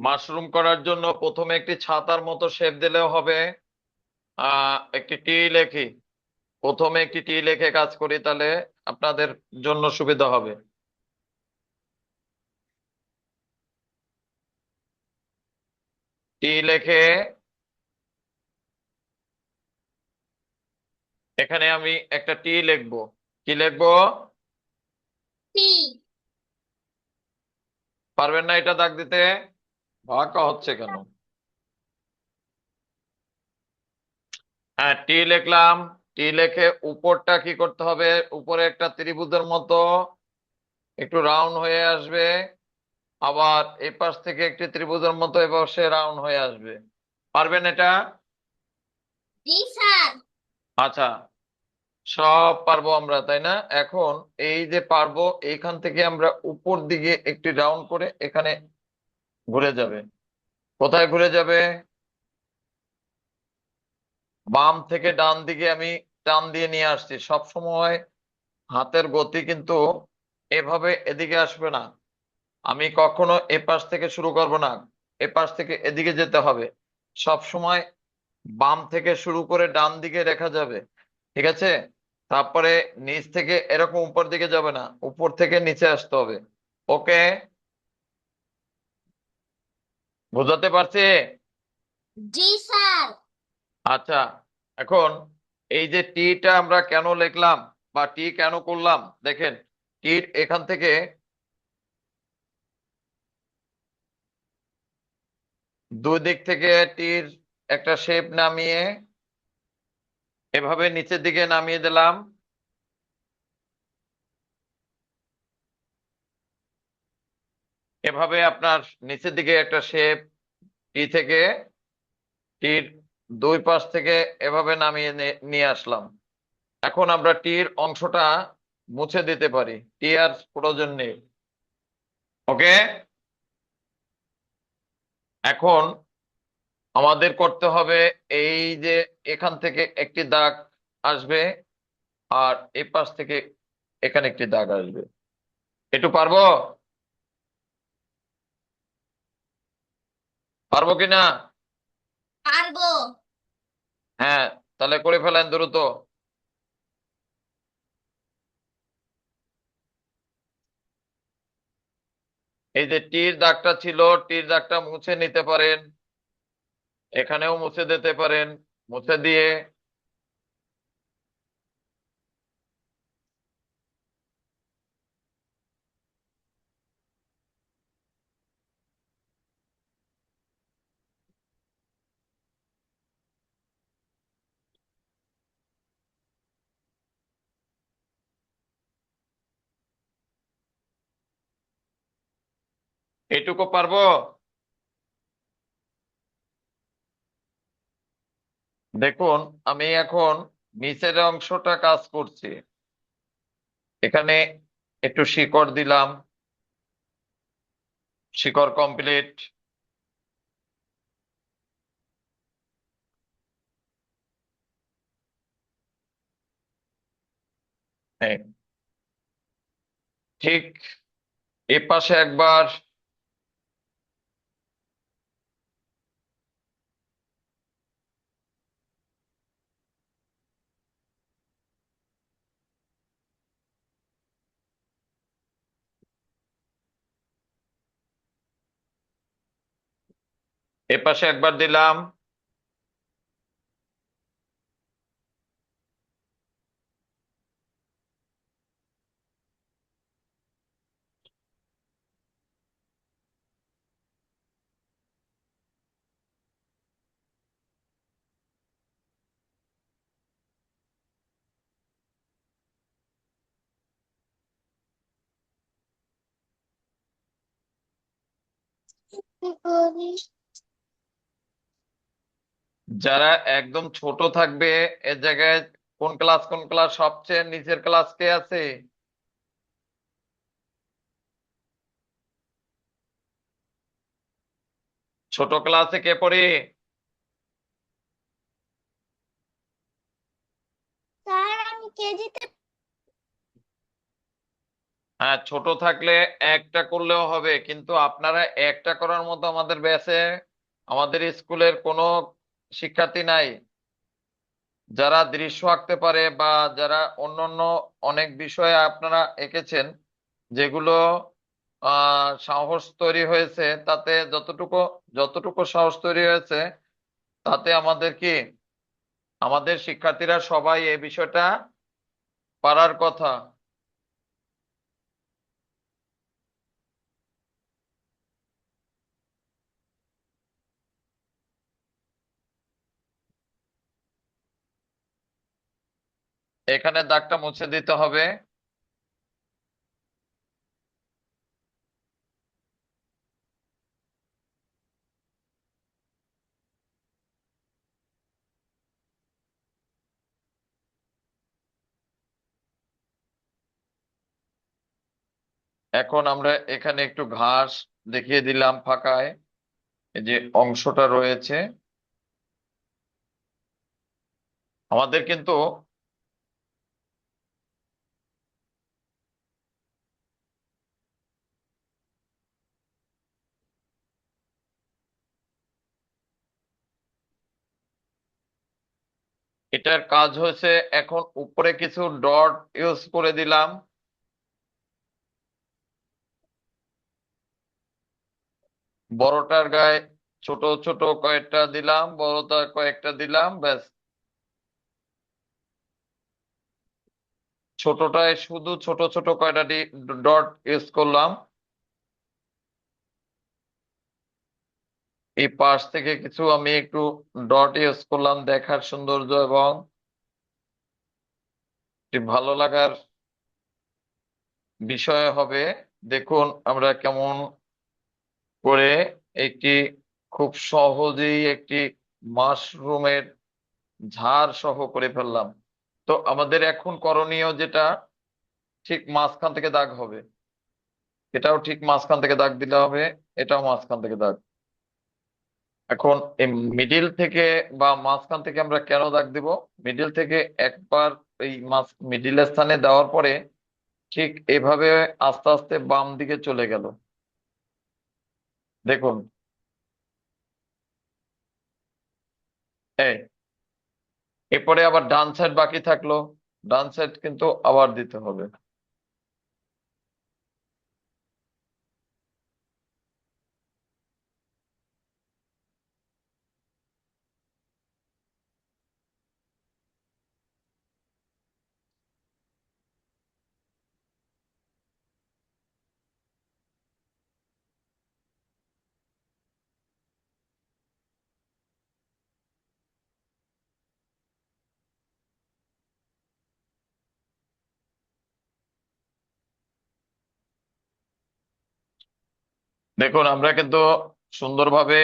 Mushroom করার জন্য প্রথমে একটি ছাতার মতো শেপ দিলেও হবে। একটি টি লেখি, প্রথমে একটি টি লিখে কাজ করি, তাহলে আপনাদের জন্য সুবিধা হবে। টি লেখে এখানে আমি একটা টি লিখবো। কি লিখবো? টি। পারবেন না এটা দাগ দিতে? ভাকা হচ্ছে কেন? হ্যাঁ, টি লিখলাম। টি লিখে উপরটা কি করতে হবে? উপরে একটা ত্রিভুজের মতো একটু রাউন্ড হয়ে আসবে, আবার এই পাশ থেকে একটি ত্রিভুজের মতো এবার সে রাউন্ড হয়ে আসবে। পারবেন এটা? জি স্যার। আচ্ছা, সব পারবো আমরা, তাই না? এখন এই যে পারবো, এইখান থেকে আমরা উপর দিকে একটি রাউন্ড করে এখানে ঘুরে যাবে। কোথায় ঘুরে যাবে? বাম থেকে ডান দিকে আমি টান দিয়ে নিয়ে আসছি। সব সময় হাতের গতি কিন্তু এভাবে এদিকে আসবে না। আমি কখনো এ পাশ থেকে শুরু করব না, এ পাশ থেকে এদিকে যেতে হবে। সব সময় বাম থেকে শুরু করে ডান দিকে রেখা যাবে, ঠিক আছে? তারপরে নিচ থেকে এরকম উপর দিকে যাবে না, উপর থেকে নিচে আসতে হবে। ওকে, বুঝাতে পারছি? জি স্যার। আচ্ছা, এখন এই যে টিটা আমরা কেন লিখলাম বা টি কেন করলাম, দেখেন। টির এখান থেকে দুই দিক থেকে টির একটা শেপ নামিয়ে এভাবে নিচের দিকে নামিয়ে দিলাম। এভাবে আপনার নিচের দিকে একটা শেপ টি থেকে, টির দুই পাশ থেকে এভাবে নামিয়ে নিয়ে আসলাম। এখন আমরা টির অংশটা মুছে দিতে পারি, টি আর প্রয়োজন নেই। ওকে, এখন আমাদের করতে হবে এই যে এখান থেকে একটি দাগ আসবে, আর এই পাশ থেকে এখানে একটি দাগ আসবে। একটু পারবো? পারবো কিনা? পারবো। হ্যাঁ, তাহলে করে ফেলেন দ্রুত। এই যে টির দাগটা ছিল, টির দাগটা মুছে নিতে পারেন, এখানেও মুছে দিতে পারেন। মুছে দিয়ে এটুকু পারবো। দেখুন, আমি এখন নিচের অংশটা কাজ করছি। এখানে একটু শিকড় দিলাম, শিকড় কমপ্লিট। হ্যাঁ, ঠিক এ পাশে একবার, এ পাশে একবার দিলাম। যারা একদম ছোট থাকবে এ জায়গায়, কোন ক্লাস কোন ক্লাস, সবচেয়ে নিচের ক্লাস কে আছে? ছোট ক্লাসে কে পড়ে? স্যার আমি কেজিতে। হ্যাঁ, ছোট থাকলে একটা করলেও হবে, কিন্তু আপনারা একটা করার মতো আমাদের ব্যাচে, আমাদের স্কুলের কোনো শিক্ষার্থী নাই যারা দৃশ্য আঁকতে পারে, বা যারা অন্যান্য অনেক বিষয়ে আপনারা এঁকেছেন, যেগুলো সাহস তৈরি হয়েছে, তাতে যতটুকু যতটুকু সাহস তৈরি হয়েছে, তাতে আমাদের কি, আমাদের শিক্ষার্থীরা সবাই এই বিষয়টা পারার কথা। এখানে দাগটা মুছে দিতে হবে। এখন আমরা এখানে একটু ঘাস দেখিয়ে দিলাম ফাঁকায়, এই যে অংশটা রয়েছে। আমাদের কিন্তু এটার কাজ হয়েছে, এখন উপরে কিছু ডট ইউজ করে দিলাম। বড়টার গায়ে ছোট ছোট কয়েকটা দিলাম, বড়টার কয়েকটা দিলাম, ব্যাস। ছোটটায় শুধু ছোট ছোট কয়টা ডট ইউজ করলাম। এই পাশ থেকে কিছু আমি একটু ডট ইউজ করলাম, দেখার সৌন্দর্য এবং একটি ভালো লাগার বিষয় হবে। দেখুন আমরা কেমন করে একটি, খুব সহজেই একটি মাশরুমের ঝাড় সহ করে ফেললাম। তো আমাদের এখন করণীয় যেটা, ঠিক মাঝখান থেকে দাগ হবে, এটাও ঠিক মাঝখান থেকে দাগ দিতে হবে, এটাও মাঝখান থেকে দাগ। এখন এই মিডিল থেকে বা মাঝখান থেকে আমরা কেন দাগ দিব? মিডিল থেকে একবার এই মাঝ মিডিল স্থানে দেওয়ার পরে ঠিক এভাবে আস্তে আস্তে বাম দিকে চলে গেল, দেখুন। এই, এরপরে আবার ডান সাইড বাকি থাকলো, ডান সাইড কিন্তু আবার দিতে হবে। দেখুন আমরা কিন্তু সুন্দরভাবে